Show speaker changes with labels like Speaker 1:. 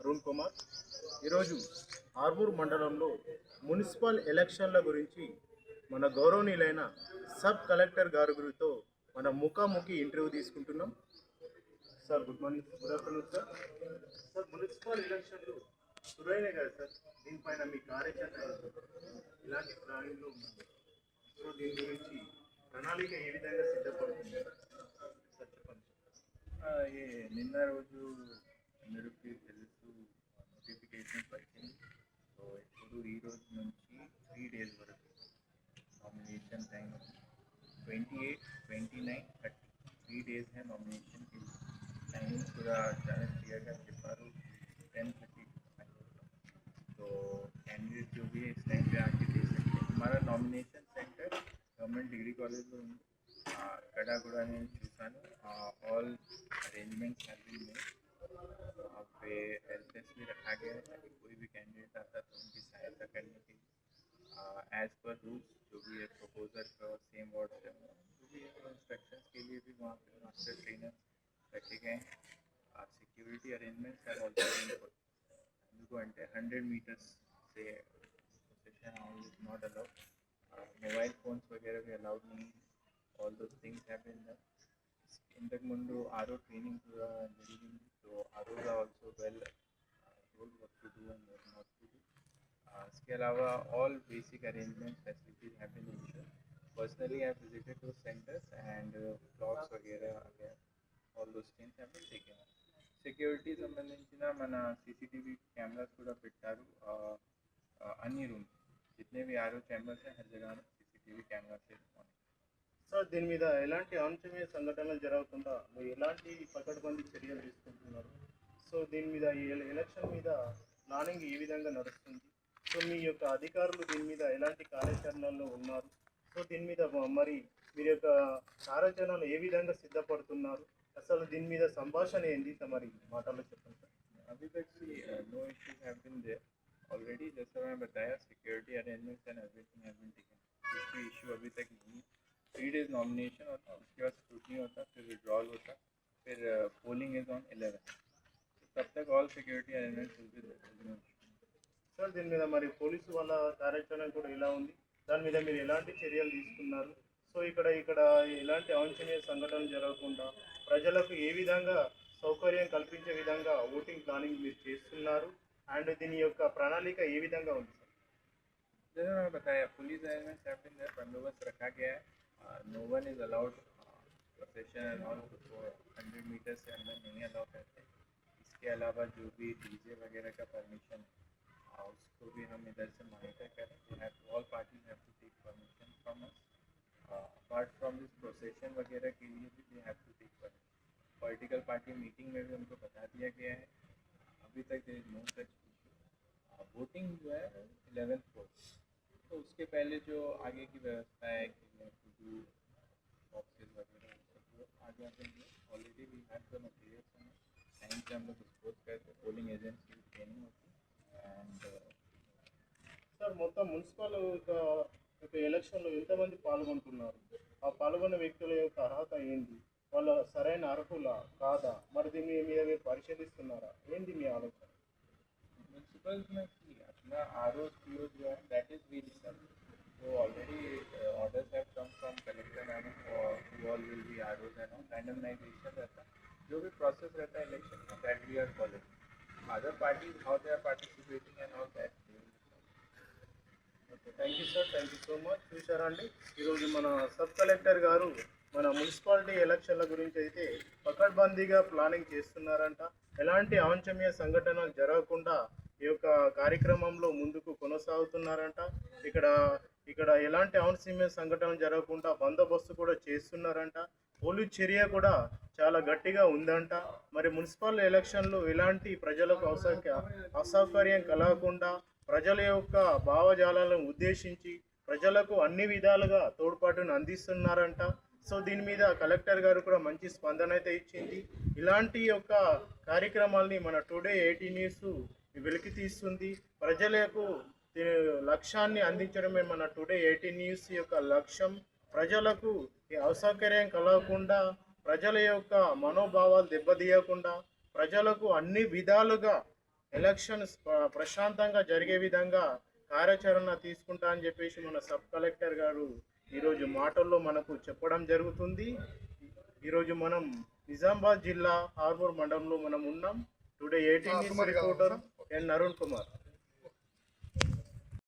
Speaker 1: అరుణ్ కుమార్. ఈరోజు ఆర్మూర్ మండలంలో మున్సిపల్ ఎలక్షన్ల గురించి మన గౌరవనీయులైన సబ్ కలెక్టర్ గారితో మన ముఖాముఖి ఇంటర్వ్యూ తీసుకుంటున్నాం. Sir good morning, good afternoon sir. Sir municipal ఎలక్షన్లు సురైన కదా సార్, దీనిపైన మీ కార్యాచరణ ఇలాంటి ప్లానింగ్లో ఉంది. సో దీని గురించి ప్రణాళిక ఏ విధంగా సిద్ధపడుతుంది సార్ చెప్పండి.
Speaker 2: ఈ నిన్న రోజు అందరికీ తెలుసు నోటిఫికేషన్ వచ్చింది. సో ఇప్పుడు ఈ రోజు నుంచి 3 days వరకు నామినేషన్ టైం 28, 29, 30 3 days है नॉमिनेशन की टाइमिंग पूरा చాలా क्लियरగా చెప్పారు. 10:30 तो कैंडिडेट जो भी है इस टाइम पे आके दे सकते हैं. हमारा नॉमिनेशन सेंटर गवर्नमेंट डिग्री कॉलेजలో ఉంది. అక్కడ కూడా నేను చూసాను. All arrangements have been made. वहाँ पे हेल्प डेस्क भी रखा गया है ताकि कोई भी कैंडिडेट आता तो उनकी सहायता करने के लिए एज पर रूल्स जो भी है प्रपोजर का सेम वार्ड से जो भी है इंस्ट्रक्शंस के लिए भी वहाँ पे मास्टर ट्रेनर रखे गए हैं. Security arrangements have also been put. ఎందుకంటే 100 meters से position house is not allowed. Mobile phones वगैरह भी अलाउड नहीं. All those things have been done. इंतक मुंडू आरओ ट्रेनिंग पूरा జరిగింది. तो RO also well told what to do and what not to do. इसके अलावा all basic arrangements facilities have been ensured. Personally I have visited those centers and blocks वगैरह all those things have been taken. Security సంబంధించిన మన CCTV cameras కూడా పెట్టారు. అన్ని rooms जितने भी आरओ चैम्बर्स हैं हर जगह में सीसीटीवी कैमरा से
Speaker 1: సార్ దీని మీద ఎలాంటి అవాంఛనీయ సంఘటనలు జరగకుండా మీరు ఎలాంటి పకడ్బందీ చర్యలు తీసుకుంటున్నారు? సో దీని మీద ఈ ఎలక్షన్ మీద ప్లానింగ్ ఏ విధంగా నడుస్తుంది? సో మీ యొక్క అధికారులు దీని మీద ఎలాంటి కార్యాచరణలో ఉన్నారు? సో దీని మీద మరి మీరు యొక్క కార్యాచరణలు ఏ విధంగా సిద్ధపడుతున్నారు? అసలు దీని మీద సంభాషణ ఏంటి మరి మాటల్లో చెప్పండి సార్.
Speaker 2: अभी तक no issues have been there already. जैसा मैं बताया security arrangements and everything have been taken. कुछ भी इशू अभी तक नहीं. 3 days नॉमिनेशन होता, उसके बाद स्क्रूटनी होता, फिर विड्रॉल होता, फिर पोलिंग इज ऑन 11. तब तक all security arrangements will be there.
Speaker 1: Sir దీని మీద మరి పోలీసు వాళ్ళ కార్యాచరణ కూడా ఎలా ఉంది? దాని మీద మీరు ఎలాంటి చర్యలు తీసుకున్నారు? సో ఇక్కడ ఎలాంటి అవాంఛనీయ సంఘటనలు జరగకుండా ప్రజలకు ఏ విధంగా సౌకర్యం కల్పించే విధంగా ఓటింగ్ ప్లానింగ్ మీరు చేస్తున్నారు? అండ్ దీని యొక్క ప్రణాళిక ఏ విధంగా ఉంది సార్?
Speaker 2: जैसे मैं बताया police arrangements have been there. बंदोबस्त रखा गया है. No one is allowed procession and all 100 meters से अंदर नहीं अलाउ करते. इसके अलावा जो भी डीजे वगैरह का परमिशन उसको भी हम इधर से मॉनिटर करें. All parties have to take permission from us. Apart from this procession वगैरह के लिए भी they have to take permission. Political party meeting में भी उनको बता दिया गया है. अभी तक there is no such issue. Voting जो है 11th को, तो उसके पहले जो आगे की व्यवस्था है कि बॉक्सेस वगैरह सब वो आगे already we have the materials हैं. टाइम से हम लोग डिस्पोज करते. पोलिंग एजेंट्स की ट्रेनिंग होती एंड
Speaker 1: సార్ మొత్తం మున్సిపల్ యొక్క ఎలక్షన్లో ఎంతమంది పాల్గొంటున్నారు? ఆ పాల్గొన్న వ్యక్తుల యొక్క అర్హత ఏంటి? వాళ్ళ సరైన అర్హులా కాదా? మరి దీని మీద మీరు పరిశీలిస్తున్నారా? ఏంటి మీ ఆలోచన?
Speaker 2: म्यूनसिपल्स में अपना आर ओ सी ओ जो है दैट इज वी डिसाइड. तो already orders have come from collector madam और all will be R Os and randomisation रहता है. जो भी प्रोसेस रहता है इलेक्शन का that we are following. Other parties how they are participating and all that.
Speaker 1: Okay, thank you sir, thank you so much. చూసారా అండి, ఈరోజు మన సబ్ కలెక్టర్ గారు మన మున్సిపాలిటీ ఎలక్షన్ల గురించి అయితే పకడ్బందీగా ప్లానింగ్ చేస్తున్నారంట. ఎలాంటి అవాంఛనీయ సంఘటనలు జరగకుండా ఈ యొక్క కార్యక్రమంలో ముందుకు కొనసాగుతున్నారంట. ఇక్కడ ఎలాంటి అవాంఛనీయ సంఘటనలు జరగకుండా బందోబస్తు కూడా చేస్తున్నారంట. పోలీస్ చర్య కూడా చాలా గట్టిగా ఉందంట. మరి మున్సిపల్ ఎలక్షన్లు ఎలాంటి ప్రజలకు అసౌకర్యం కలగకుండా ప్రజల యొక్క భావజాలను ఉద్దేశించి ప్రజలకు అన్ని విధాలుగా తోడ్పాటును అందిస్తున్నారంట. సో దీని మీద కలెక్టర్ గారు కూడా మంచి స్పందన అయితే ఇచ్చింది. ఇలాంటి యొక్క కార్యక్రమాల్ని మన టుడే 18 న్యూస్ వెలికి తీస్తుంది. ప్రజలకు లక్ష్యాన్ని అందించడమే మన టుడే 18 న్యూస్ యొక్క లక్ష్యం. ప్రజలకు అసౌకర్యం కలగకుండా, ప్రజల యొక్క మనోభావాలు దెబ్బతీయకుండా, ప్రజలకు అన్ని విధాలుగా ఎలక్షన్స్ ప్రశాంతంగా జరిగే విధంగా కార్యాచరణ తీసుకుంటా అని చెప్పేసి మన సబ్ కలెక్టర్ గారు ఈరోజు మాటల్లో మనకు చెప్పడం జరుగుతుంది. ఈరోజు మనం నిజామాబాద్ జిల్లా హార్బర్ మండలంలో మనం ఉన్నాం. టుడే 18 న్యూస్ రిపోర్టర్ ఎన్ అరుణ్ కుమార్.